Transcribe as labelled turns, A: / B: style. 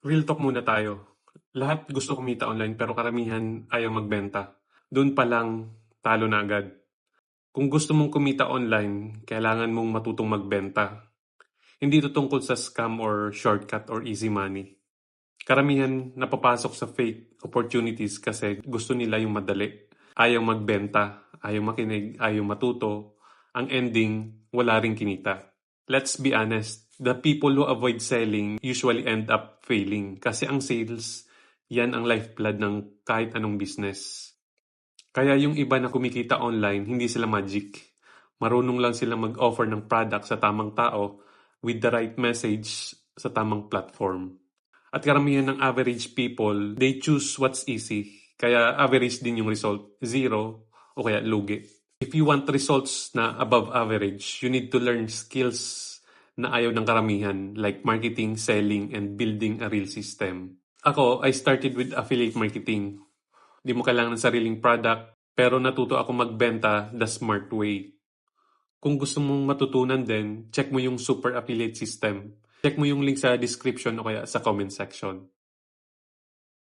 A: Real talk muna tayo. Lahat gusto kumita online pero karamihan ayaw magbenta. Doon pa lang talo na agad. Kung gusto mong kumita online, kailangan mong matutong magbenta. Hindi ito tungkol sa scam or shortcut or easy money. Karamihan napapasok sa fake opportunities kasi gusto nila yung madali. Ayaw magbenta, ayaw makinig, ayaw matuto. Ang ending, wala ring kinita. Let's be honest, the people who avoid selling usually end up failing kasi ang sales, yan ang lifeblood ng kahit anong business. Kaya yung iba na kumikita online, hindi sila magic. Marunong lang sila mag-offer ng product sa tamang tao with the right message sa tamang platform. At karamihan ng average people, they choose what's easy. Kaya average din yung result, zero o kaya lugi. If you want results na above average, you need to learn skills na ayaw ng karamihan like marketing, selling, and building a real system. Ako, I started with affiliate marketing. Di mo kailangan ng sariling product, pero natuto ako magbenta the smart way. Kung gusto mong matutunan din, check mo yung super affiliate system. Check mo yung link sa description o kaya sa comment section.